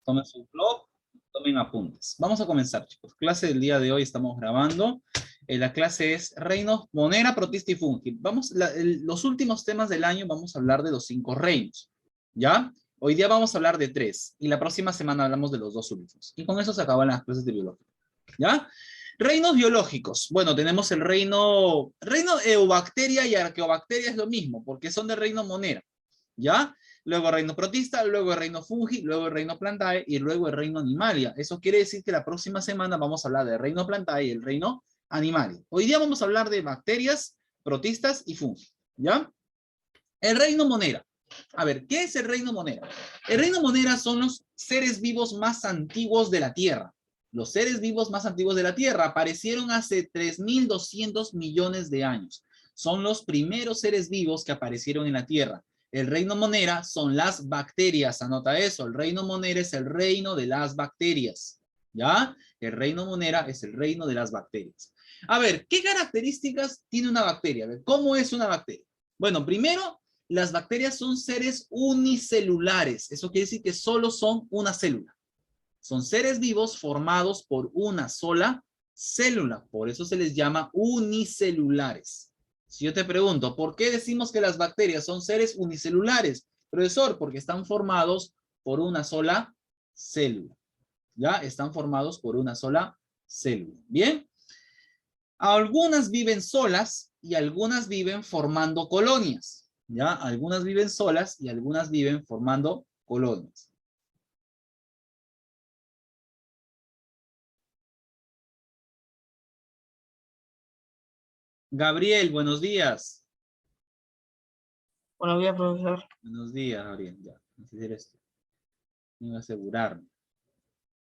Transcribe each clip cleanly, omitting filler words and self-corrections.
Tomen su blog, tomen apuntes. Vamos a comenzar, chicos. Clase del día de hoy estamos grabando. La clase es reinos, monera, protista y fungi. Los últimos temas del año vamos a hablar de los 5 reinos. ¿Ya? Hoy día vamos a hablar de 3 y la próxima semana hablamos de los 2 últimos. Y con eso se acaban las clases de biología. ¿Ya? Reinos biológicos. Bueno, tenemos el reino Eubacteria y Arqueobacteria es lo mismo, porque son del reino monera. ¿Ya? Luego el reino protista, luego el reino fungi, luego el reino plantae y luego el reino animalia. Eso quiere decir que la próxima semana vamos a hablar del reino plantae y el reino animalia. Hoy día vamos a hablar de bacterias, protistas y fungi. ¿Ya? El reino monera. A ver, ¿qué es el reino monera? El reino monera son los seres vivos más antiguos de la Tierra. Los seres vivos más antiguos de la Tierra aparecieron hace 3.200 millones de años. Son los primeros seres vivos que aparecieron en la Tierra. El reino monera son las bacterias, anota eso. El reino monera es el reino de las bacterias. ¿Ya? El reino monera es el reino de las bacterias. A ver, ¿qué características tiene una bacteria? A ver, ¿cómo es una bacteria? Bueno, primero, las bacterias son seres unicelulares. Eso quiere decir que solo son una célula. Son seres vivos formados por una sola célula. Por eso se les llama unicelulares. Si yo te pregunto, ¿por qué decimos que las bacterias son seres unicelulares? Profesor, porque están formados por una sola célula. ¿Ya? Están formados por una sola célula. ¿Bien? Algunas viven solas y algunas viven formando colonias. ¿Ya? Algunas viven solas y algunas viven formando colonias. Gabriel, buenos días. Buenos días, profesor. Buenos días, Gabriel. Ya, vamos a hacer esto. Voy a asegurarme.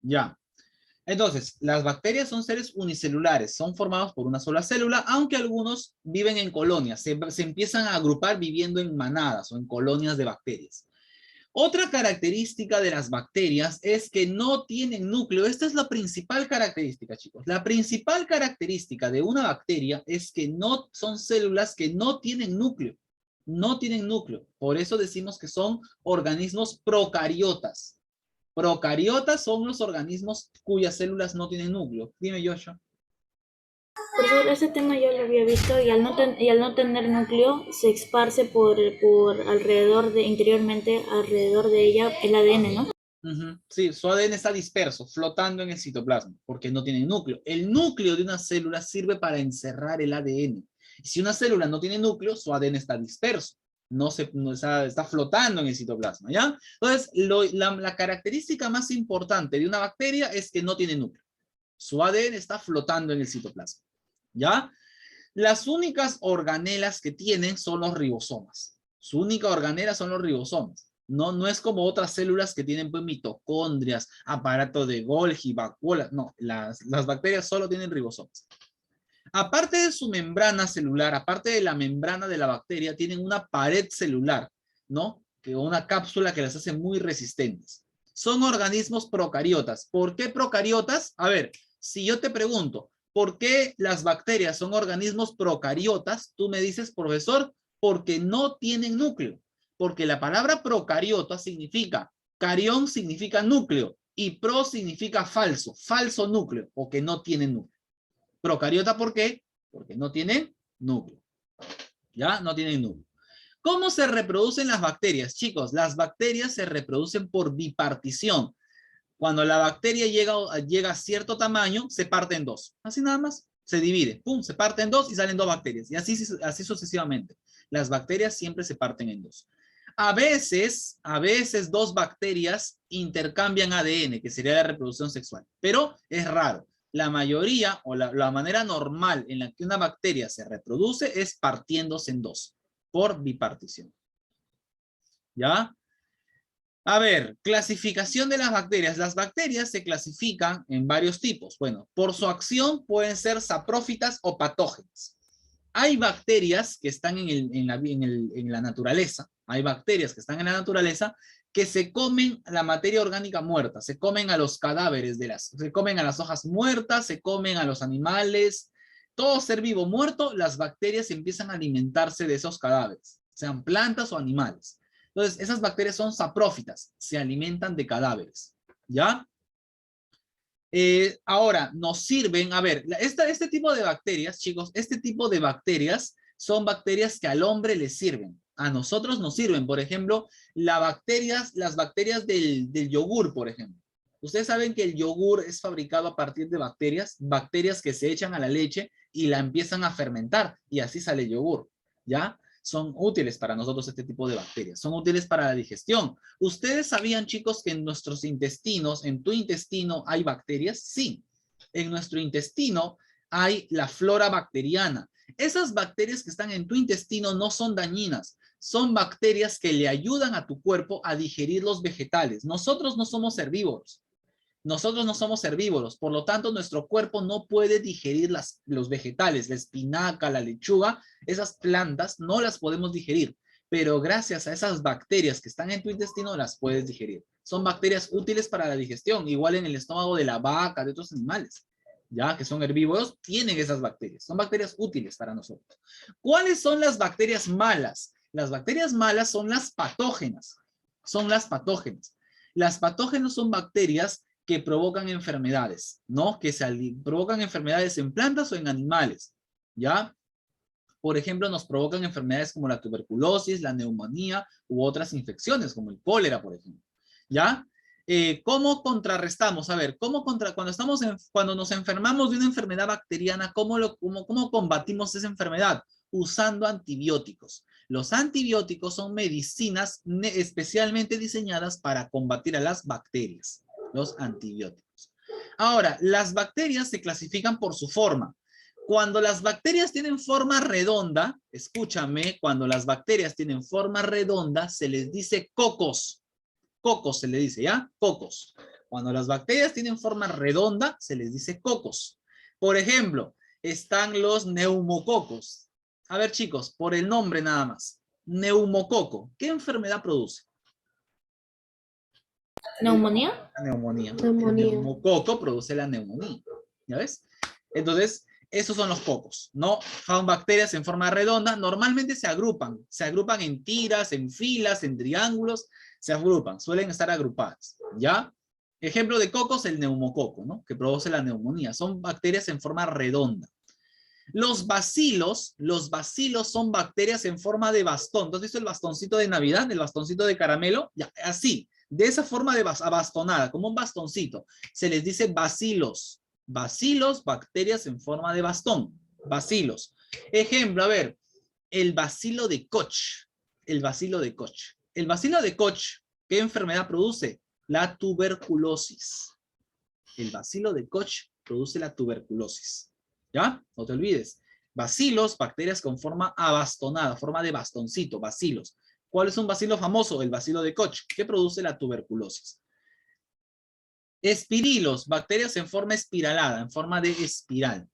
Ya. Entonces, las bacterias son seres unicelulares, son formados por una sola célula, aunque algunos viven en colonias, se empiezan a agrupar viviendo en manadas o en colonias de bacterias. Otra característica de las bacterias es que no tienen núcleo. Esta es la principal característica, chicos. La principal característica de una bacteria es que no son células que no tienen núcleo. No tienen núcleo. Por eso decimos que son organismos procariotas. Procariotas son los organismos cuyas células no tienen núcleo. Dime, Joshua. Profesor, ese tema yo lo había visto y al no tener núcleo se esparce por alrededor interiormente alrededor de ella el ADN, ¿no? Sí, su ADN está disperso, flotando en el citoplasma, porque no tiene núcleo. El núcleo de una célula sirve para encerrar el ADN. Y si una célula no tiene núcleo, su ADN está disperso. Está flotando en el citoplasma, ¿ya? Entonces, la característica más importante de una bacteria es que no tiene núcleo. Su ADN está flotando en el citoplasma, ¿ya? Las únicas organelas que tienen son los ribosomas. Su única organela son los ribosomas. No es como otras células que tienen pues, mitocondrias, aparato de Golgi, vacuolas. No, las bacterias solo tienen ribosomas. Aparte de su membrana celular, aparte de la membrana de la bacteria, tienen una pared celular, ¿no? Una cápsula que las hace muy resistentes. Son organismos procariotas. ¿Por qué procariotas? A ver, si yo te pregunto, ¿por qué las bacterias son organismos procariotas? Tú me dices, profesor, porque no tienen núcleo. Porque la palabra procariota significa, carión significa núcleo y pro significa falso, falso núcleo o que no tiene núcleo. Procariota, ¿por qué? Porque no tienen núcleo. ¿Ya? No tienen núcleo. ¿Cómo se reproducen las bacterias? Chicos, las bacterias se reproducen por bipartición. Cuando la bacteria llega a cierto tamaño, se parte en dos. Así nada más. Se divide. Pum, se parte en dos y salen dos bacterias. Y así sucesivamente. Las bacterias siempre se parten en dos. A veces dos bacterias intercambian ADN, que sería la reproducción sexual. Pero es raro. La mayoría o la manera normal en la que una bacteria se reproduce es partiéndose en dos, por bipartición. ¿Ya? A ver, clasificación de las bacterias. Las bacterias se clasifican en varios tipos. Bueno, por su acción pueden ser saprófitas o patógenas. Hay bacterias que están en la naturaleza. Hay bacterias que están en la naturaleza que se comen la materia orgánica muerta. Se comen a los cadáveres se comen a las hojas muertas, se comen a los animales. Todo ser vivo muerto, las bacterias empiezan a alimentarse de esos cadáveres, sean plantas o animales. Entonces, esas bacterias son saprófitas, se alimentan de cadáveres. ¿Ya? Ahora, nos sirven, a ver, este tipo de bacterias, chicos, este tipo de bacterias son bacterias que al hombre le sirven. A nosotros nos sirven, por ejemplo, las bacterias del yogur, por ejemplo. Ustedes saben que el yogur es fabricado a partir de bacterias que se echan a la leche y la empiezan a fermentar y así sale el yogur, ¿ya? Son útiles para nosotros este tipo de bacterias, son útiles para la digestión. ¿Ustedes sabían, chicos, que en nuestros intestinos, en tu intestino hay bacterias? Sí, en nuestro intestino hay la flora bacteriana. Esas bacterias que están en tu intestino no son dañinas, son bacterias que le ayudan a tu cuerpo a digerir los vegetales. Nosotros no somos herbívoros. Nosotros no somos herbívoros, por lo tanto nuestro cuerpo no puede digerir los vegetales, la espinaca, la lechuga, esas plantas no las podemos digerir, pero gracias a esas bacterias que están en tu intestino las puedes digerir. Son bacterias útiles para la digestión, igual en el estómago de la vaca, de otros animales, ya que son herbívoros, tienen esas bacterias, son bacterias útiles para nosotros. ¿Cuáles son las bacterias malas? Las bacterias malas son las patógenas, Las patógenas son bacterias que provocan enfermedades, ¿no? Provocan enfermedades en plantas o en animales, ¿ya? Por ejemplo, nos provocan enfermedades como la tuberculosis, la neumonía u otras infecciones, como el cólera, por ejemplo, ¿ya? ¿Cómo contrarrestamos? A ver, cuando nos enfermamos de una enfermedad bacteriana, ¿cómo combatimos esa enfermedad? Usando antibióticos. Los antibióticos son medicinas especialmente diseñadas para combatir a las bacterias. Los antibióticos. Ahora, las bacterias se clasifican por su forma. Cuando las bacterias tienen forma redonda, escúchame, cuando las bacterias tienen forma redonda, se les dice cocos. Cocos se le dice, ¿ya? Cocos. Cuando las bacterias tienen forma redonda, se les dice cocos. Por ejemplo, están los neumococos. A ver, chicos, por el nombre nada más. Neumococo. ¿Qué enfermedad produce? ¿Neumonía? La neumonía. Neumonía. El neumococo produce la neumonía. ¿Ya ves? Entonces, esos son los cocos, ¿no? Son bacterias en forma redonda. Normalmente se agrupan en tiras, en filas, en triángulos. Se agrupan, suelen estar agrupadas. ¿Ya? Ejemplo de cocos, el neumococo, ¿no? Que produce la neumonía. Son bacterias en forma redonda. Los bacilos son bacterias en forma de bastón. ¿Tú has visto el bastoncito de Navidad, el bastoncito de caramelo? Ya, así, de esa forma de abastonada, como un bastoncito. Se les dice bacilos. Bacilos, bacterias en forma de bastón. Bacilos. Ejemplo, a ver, el bacilo de Koch. El bacilo de Koch. El bacilo de Koch, ¿qué enfermedad produce? La tuberculosis. El bacilo de Koch produce la tuberculosis. ¿Ya? No te olvides. Bacilos, bacterias con forma abastonada, forma de bastoncito, bacilos. ¿Cuál es un bacilo famoso? El bacilo de Koch, que produce la tuberculosis. Espirilos, bacterias en forma espiralada, en forma de espiral.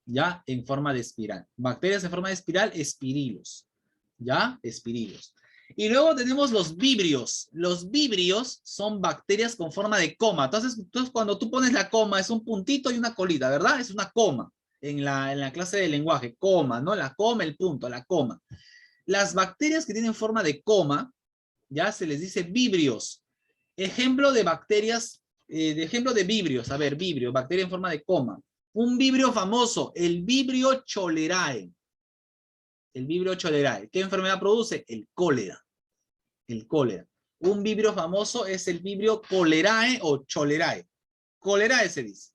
¿Ya? En forma de espiral. Bacterias en forma de espiral, espirilos. ¿Ya? Espirilos. Y luego tenemos los vibrios. Los vibrios son bacterias con forma de coma. Entonces, cuando tú pones la coma, es un puntito y una colita, ¿verdad? Es una coma en la clase de lenguaje. Coma, ¿no? La coma, el punto, la coma. Las bacterias que tienen forma de coma, ya se les dice vibrios. Ejemplo de bacterias, ejemplo de vibrios. A ver, vibrio, bacteria en forma de coma. Un vibrio famoso, el vibrio cholerae. El vibrio cholerae. ¿Qué enfermedad produce? El cólera. El cólera. Un vibrio famoso es el vibrio cholerae o cholerae. Cholerae se dice.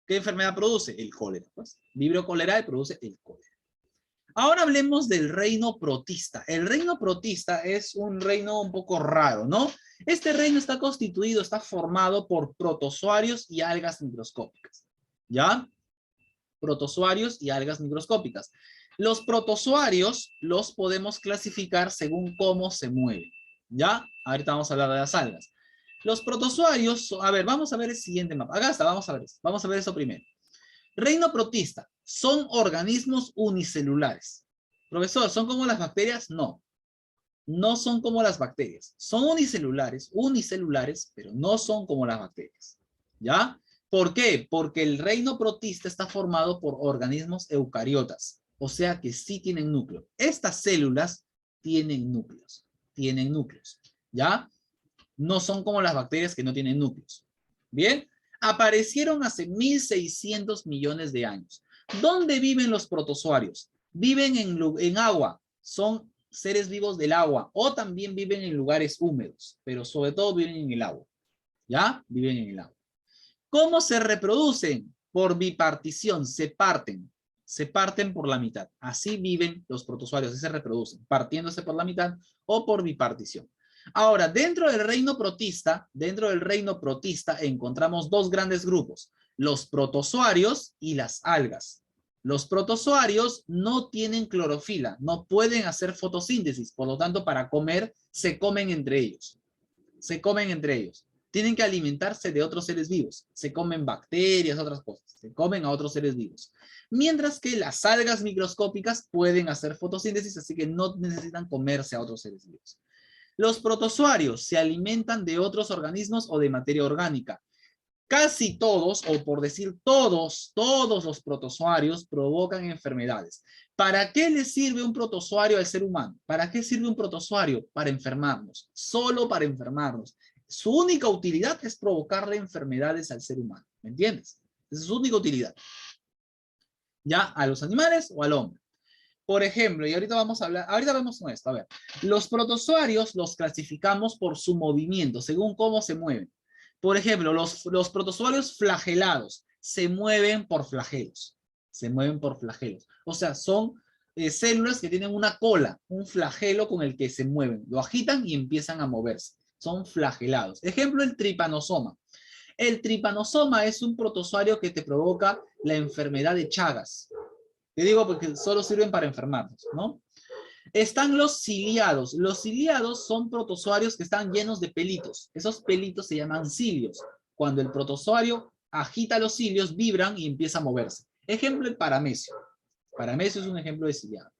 ¿Qué enfermedad produce? El cólera. Pues, vibrio cholerae produce el cólera. Ahora hablemos del reino protista. El reino protista es un reino un poco raro, ¿no? Este reino está constituido, está formado por protozoarios y algas microscópicas. ¿Ya? Protozoarios y algas microscópicas. Los protozoarios los podemos clasificar según cómo se mueven. ¿Ya? Ahorita vamos a hablar de las algas. Los protozoarios, a ver, vamos a ver el siguiente mapa. Acá está, vamos a ver eso primero. Reino protista, ¿son organismos unicelulares? Profesor, ¿son como las bacterias? No. No son como las bacterias. Son unicelulares, pero no son como las bacterias. ¿Ya? ¿Por qué? Porque el reino protista está formado por organismos eucariotas. O sea que sí tienen núcleo. Estas células tienen núcleos. ¿Ya? No son como las bacterias que no tienen núcleos. Bien, aparecieron hace 1.600 millones de años. ¿Dónde viven los protozoarios? Viven en agua, son seres vivos del agua, o también viven en lugares húmedos, pero sobre todo viven en el agua. ¿Ya? Viven en el agua. ¿Cómo se reproducen? Por bipartición, se parten por la mitad. Así viven los protozoarios, así se reproducen, partiéndose por la mitad o por bipartición. Ahora, dentro del reino protista encontramos dos grandes grupos, los protozoarios y las algas. Los protozoarios no tienen clorofila, no pueden hacer fotosíntesis, por lo tanto, para comer, se comen entre ellos. Tienen que alimentarse de otros seres vivos. Se comen bacterias, otras cosas. Se comen a otros seres vivos. Mientras que las algas microscópicas pueden hacer fotosíntesis, así que no necesitan comerse a otros seres vivos. Los protozoarios se alimentan de otros organismos o de materia orgánica. Casi todos, o por decir todos los protozoarios provocan enfermedades. ¿Para qué le sirve un protozoario al ser humano? ¿Para qué sirve un protozoario? Para enfermarnos, solo para enfermarnos. Su única utilidad es provocarle enfermedades al ser humano, ¿me entiendes? Esa es su única utilidad. ¿Ya? ¿A los animales o al hombre? Por ejemplo, y ahorita vamos con esto, a ver. Los protozoarios los clasificamos por su movimiento, según cómo se mueven. Por ejemplo, los protozoarios flagelados se mueven por flagelos. O sea, son células que tienen una cola, un flagelo con el que se mueven. Lo agitan y empiezan a moverse. Son flagelados. Ejemplo, el tripanosoma. El tripanosoma es un protozoario que te provoca la enfermedad de Chagas. Te digo porque solo sirven para enfermarnos, ¿no? Están los ciliados. Los ciliados son protozoarios que están llenos de pelitos. Esos pelitos se llaman cilios. Cuando el protozoario agita los cilios, vibran y empieza a moverse. Ejemplo, el paramecio. Paramecio es un ejemplo de ciliado.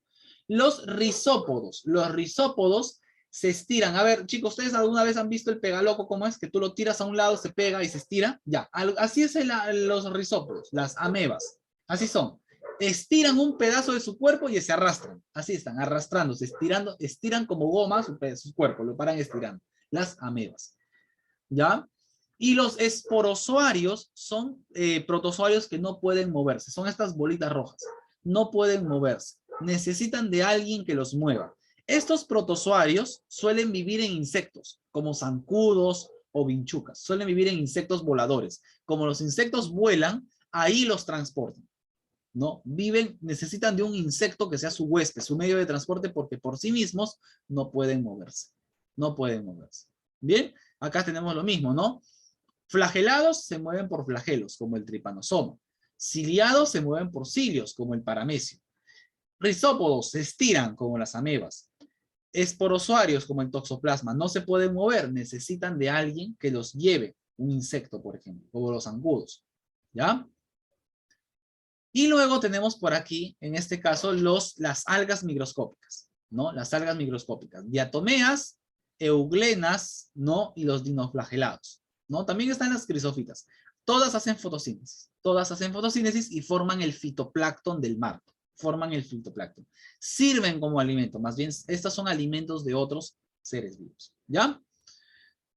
Los rizópodos. Los rizópodos se estiran. A ver, chicos, ¿ustedes alguna vez han visto el pegaloco? ¿Cómo es? Que tú lo tiras a un lado, se pega y se estira. Ya, así es los rizópodos, las amebas. Así son. Estiran un pedazo de su cuerpo y se arrastran. Así están, arrastrándose, estirando, estiran como goma su cuerpo, lo paran estirando. Las amebas. ¿Ya? Y los esporozoarios son protozoarios que no pueden moverse. Son estas bolitas rojas. No pueden moverse. Necesitan de alguien que los mueva. Estos protozoarios suelen vivir en insectos, como zancudos o vinchucas. Suelen vivir en insectos voladores. Como los insectos vuelan, ahí los transportan. ¿No? Necesitan de un insecto que sea su huésped, su medio de transporte, porque por sí mismos no pueden moverse. Bien, acá tenemos lo mismo, ¿no? Flagelados se mueven por flagelos, como el tripanosoma. Ciliados se mueven por cilios, como el paramecio. Rizópodos se estiran, como las amebas. Esporozoarios, como el toxoplasma, no se pueden mover, necesitan de alguien que los lleve, un insecto, por ejemplo, como los zancudos. ¿Ya? Y luego tenemos por aquí, en este caso, las algas microscópicas, ¿no? Las algas microscópicas, diatomeas, euglenas, ¿no? Y los dinoflagelados, ¿no? También están las crisófitas. Todas hacen fotosíntesis y forman el fitoplancton del mar. Sirven como alimento, más bien, estos son alimentos de otros seres vivos, ¿ya?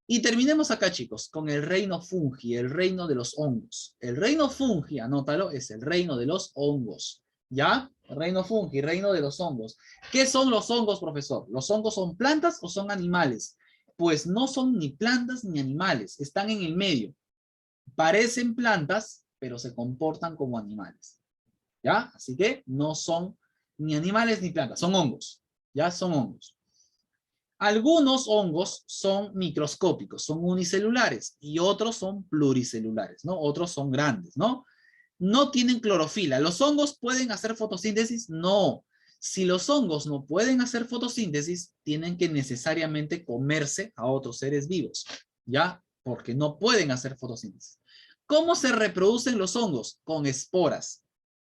Y terminemos acá, chicos, con el reino fungi, el reino de los hongos. El reino fungi, anótalo, es el reino de los hongos. ¿Ya? El reino fungi, reino de los hongos. ¿Qué son los hongos, profesor? ¿Los hongos son plantas o son animales? Pues no son ni plantas ni animales, están en el medio. Parecen plantas, pero se comportan como animales. ¿Ya? Así que no son ni animales ni plantas, son hongos. ¿Ya? Son hongos. Algunos hongos son microscópicos, son unicelulares, y otros son pluricelulares, ¿no? Otros son grandes, ¿no? No tienen clorofila. ¿Los hongos pueden hacer fotosíntesis? No. Si los hongos no pueden hacer fotosíntesis, tienen que necesariamente comerse a otros seres vivos, ¿ya? Porque no pueden hacer fotosíntesis. ¿Cómo se reproducen los hongos? Con esporas.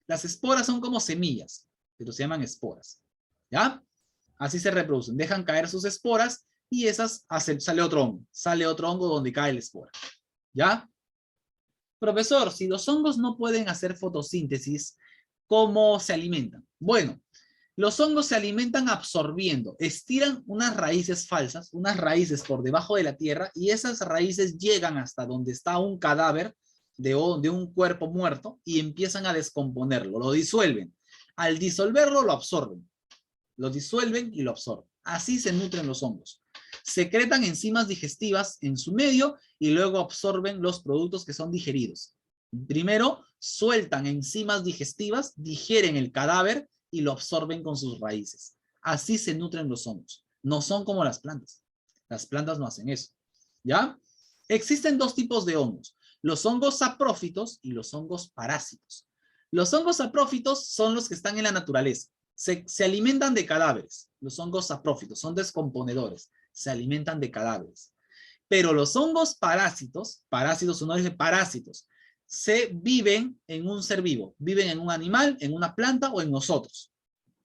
Las esporas son como semillas, pero se llaman esporas, ¿ya? Así se reproducen, dejan caer sus esporas y sale otro hongo donde cae la espora. ¿Ya? Profesor, si los hongos no pueden hacer fotosíntesis, ¿cómo se alimentan? Bueno, Los hongos se alimentan absorbiendo, estiran unas raíces falsas, unas raíces por debajo de la tierra, y esas raíces llegan hasta donde está un cadáver de un cuerpo muerto y empiezan a descomponerlo, lo disuelven. Al disolverlo, lo absorben. Lo disuelven y lo absorben. Así se nutren los hongos. Secretan enzimas digestivas en su medio y luego absorben los productos que son digeridos. Primero, sueltan enzimas digestivas, digieren el cadáver y lo absorben con sus raíces. Así se nutren los hongos. No son como las plantas. Las plantas no hacen eso. ¿Ya? Existen dos tipos de hongos. Los hongos saprófitos y los hongos parásitos. Los hongos saprófitos son los que están en la naturaleza. Se alimentan de cadáveres. Los hongos saprófitos son descomponedores. Se alimentan de cadáveres. Pero los hongos parásitos, uno dice parásitos, se viven en un ser vivo. Viven en un animal, en una planta o en nosotros.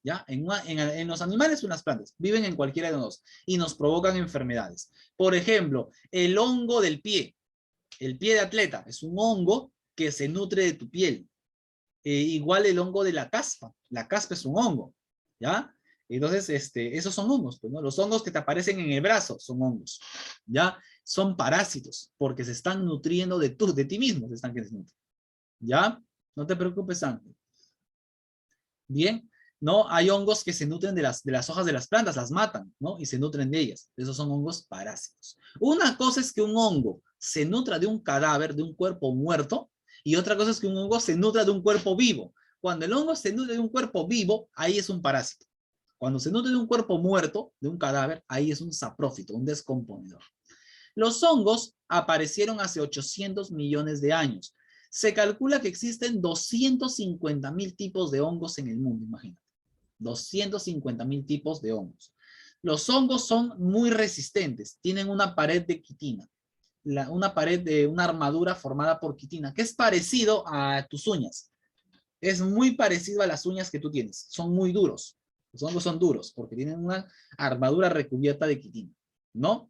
¿Ya? En los animales o en las plantas. Viven en cualquiera de los dos. Y nos provocan enfermedades. Por ejemplo, el hongo del pie. El pie de atleta es un hongo que se nutre de tu piel. Igual el hongo de la caspa. La caspa es un hongo. ¿Ya? Entonces, esos son hongos. Pues, ¿no? Los hongos que te aparecen en el brazo son hongos. ¿Ya? Son parásitos porque se están nutriendo de ti mismo. Se están creciendo. ¿Ya? No te preocupes, Ángel. Bien. ¿No? Hay hongos que se nutren de las hojas de las plantas, las matan, ¿no? Y se nutren de ellas. Esos son hongos parásitos. Una cosa es que un hongo se nutra de un cadáver, de un cuerpo muerto, y otra cosa es que un hongo se nutra de un cuerpo vivo. Cuando el hongo se nutre de un cuerpo vivo, ahí es un parásito. Cuando se nutre de un cuerpo muerto, de un cadáver, ahí es un saprófito, un descomponedor. Los hongos aparecieron hace 800 millones de años. Se calcula que existen 250.000 tipos de hongos en el mundo, imagínate. 250.000 tipos de hongos. Los hongos son muy resistentes, tienen una pared de quitina, una pared de una armadura formada por quitina, que es parecido a tus uñas. Es muy parecido a las uñas que tú tienes, son muy duros. Los hongos son duros porque tienen una armadura recubierta de quitina, ¿no?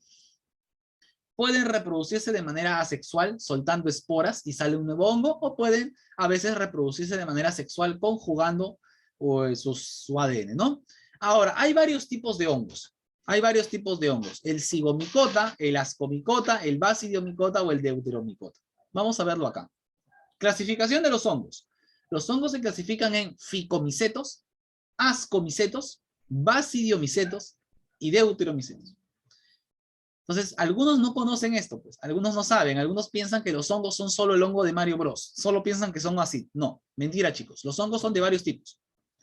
Pueden reproducirse de manera asexual, soltando esporas y sale un nuevo hongo, o pueden a veces reproducirse de manera sexual conjugando su ADN, ¿no? Ahora, hay varios tipos de hongos. Hay varios tipos de hongos. El zigomicota, el ascomicota, el basidiomicota o el deuteromicota. Vamos a verlo acá. Clasificación de los hongos. Los hongos se clasifican en ficomicetos, ascomicetos, basidiomicetos y deuteromicetos. Entonces, algunos no conocen esto, pues. Algunos no saben. Algunos piensan que los hongos son solo el hongo de Mario Bros. Solo piensan que son así. No, mentira, chicos. Los hongos son de varios tipos.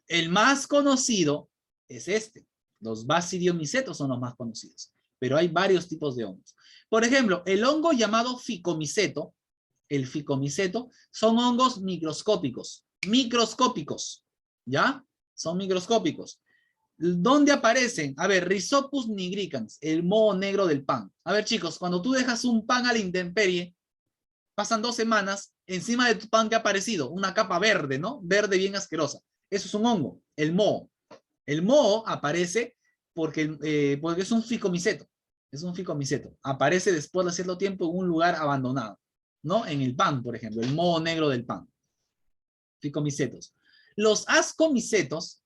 El más conocido es este. Los basidiomicetos son los más conocidos. Pero hay varios tipos de hongos. Por ejemplo, el hongo llamado ficomiceto, el ficomiceto, son hongos microscópicos. Microscópicos. ¿Ya? Son microscópicos. ¿Dónde aparecen? A ver, Rhizopus nigricans, el moho negro del pan. A ver, chicos, cuando tú dejas un pan a la intemperie, pasan 2 semanas, encima de tu pan que ha aparecido una capa verde, ¿no? Verde bien asquerosa. Eso es un hongo, el moho. El moho aparece porque es un ficomiceto. Es un ficomiceto. Aparece después de cierto tiempo en un lugar abandonado, ¿no? En el pan, por ejemplo, el moho negro del pan. Ficomicetos. Los ascomicetos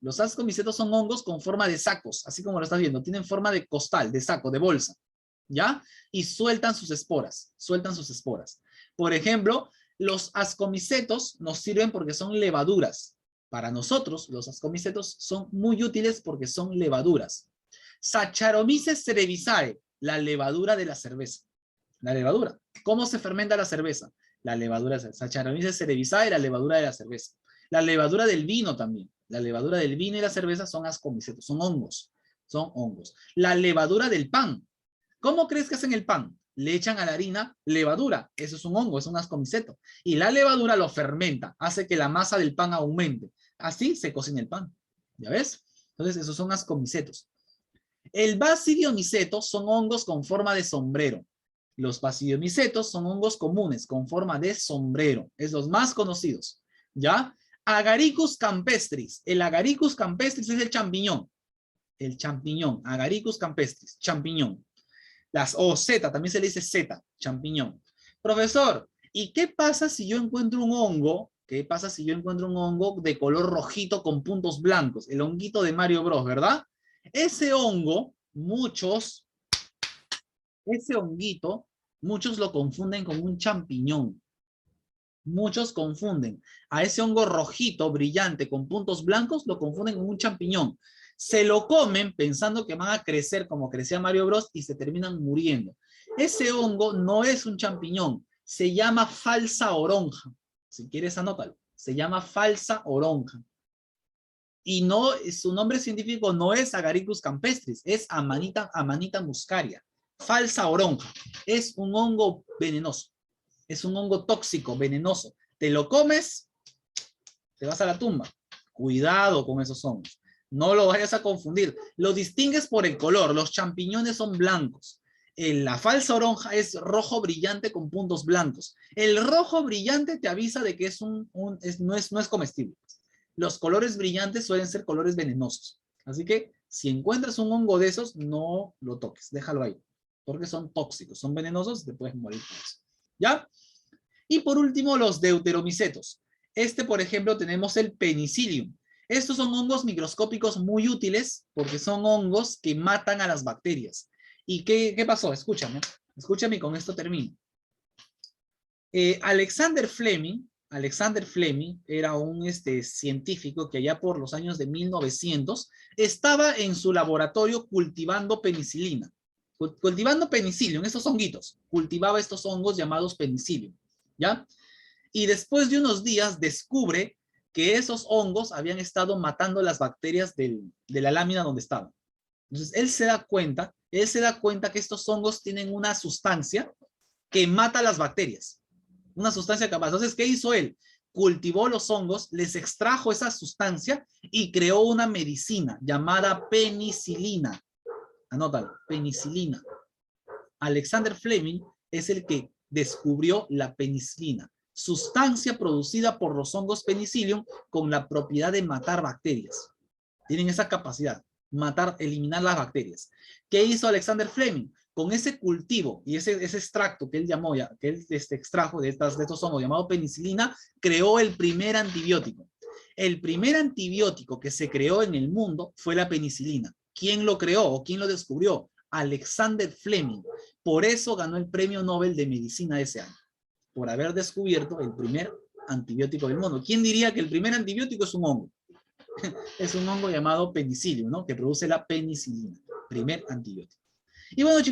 son hongos con forma de sacos, así como lo estás viendo. Tienen forma de costal, de saco, de bolsa, ¿ya? Y sueltan sus esporas, Por ejemplo, los ascomicetos nos sirven porque son levaduras. Para nosotros, los ascomicetos son muy útiles porque son levaduras. Saccharomyces cerevisiae, la levadura de la cerveza. La levadura. ¿Cómo se fermenta la cerveza? La levadura, Saccharomyces cerevisiae, la levadura de la cerveza. La levadura del vino también. La levadura del vino y la cerveza son ascomicetos, son hongos. Son hongos. La levadura del pan. ¿Cómo crees que hacen el pan? Le echan a la harina levadura. Eso es un hongo, es un ascomiceto. Y la levadura lo fermenta, hace que la masa del pan aumente. Así se cocina el pan. ¿Ya ves? Entonces, esos son ascomicetos. El basidiomiceto son hongos con forma de sombrero. Los basidiomicetos son hongos comunes con forma de sombrero. Es los más conocidos. ¿Ya? Agaricus campestris. El Agaricus campestris es el champiñón. El champiñón. Agaricus campestris. Champiñón. Z, también se le dice Z. Champiñón. Profesor, ¿y qué pasa si yo encuentro un hongo ¿qué pasa si yo encuentro un hongo de color rojito con puntos blancos? El honguito de Mario Bros, ¿verdad? Ese hongo, ese honguito, muchos lo confunden con un champiñón. Muchos confunden a ese hongo rojito, brillante, con puntos blancos, lo confunden con un champiñón. Se lo comen pensando que van a crecer como crecía Mario Bros y se terminan muriendo. Ese hongo no es un champiñón, se llama falsa oronja. Si quieres, anótalo. Se llama falsa oronja. Y no, su nombre científico no es Agaricus campestris, es Amanita muscaria. Falsa oronja. Es un hongo venenoso. Es un hongo tóxico, venenoso. Te lo comes, te vas a la tumba. Cuidado con esos hongos. No lo vayas a confundir. Lo distingues por el color. Los champiñones son blancos. La falsa oronja es rojo brillante con puntos blancos. El rojo brillante te avisa de que no es comestible. Los colores brillantes suelen ser colores venenosos. Así que si encuentras un hongo de esos, no lo toques. Déjalo ahí. Porque son tóxicos, son venenosos y te puedes morir por eso. ¿Ya? Y por último, los deuteromicetos. Por ejemplo, tenemos el penicillium. Estos son hongos microscópicos muy útiles porque son hongos que matan a las bacterias. ¿Y qué pasó? Escúchame y con esto termino. Alexander Fleming era un científico que allá por los años de 1900 estaba en su laboratorio cultivando penicilina. Cultivando penicillium, estos honguitos. Cultivaba estos hongos llamados penicillium. ¿Ya? Y después de unos días descubre que esos hongos habían estado matando las bacterias de la lámina donde estaban. Entonces él se da cuenta que estos hongos tienen una sustancia que mata las bacterias. Una sustancia capaz. Entonces, ¿qué hizo él? Cultivó los hongos, les extrajo esa sustancia y creó una medicina llamada penicilina. Anótalo, penicilina. Alexander Fleming es el que descubrió la penicilina, sustancia producida por los hongos penicillium con la propiedad de matar bacterias. Tienen esa capacidad, eliminar las bacterias. ¿Qué hizo Alexander Fleming? Con ese cultivo y ese extracto que él llamó, que él extrajo de estos hongos llamado penicilina, creó el primer antibiótico. El primer antibiótico que se creó en el mundo fue la penicilina. ¿Quién lo creó o quién lo descubrió? Alexander Fleming. Por eso ganó el premio Nobel de Medicina de ese año. Por haber descubierto el primer antibiótico del mundo. ¿Quién diría que el primer antibiótico es un hongo? Es un hongo llamado penicillium, ¿no? Que produce la penicilina. Primer antibiótico. Y bueno, chicos.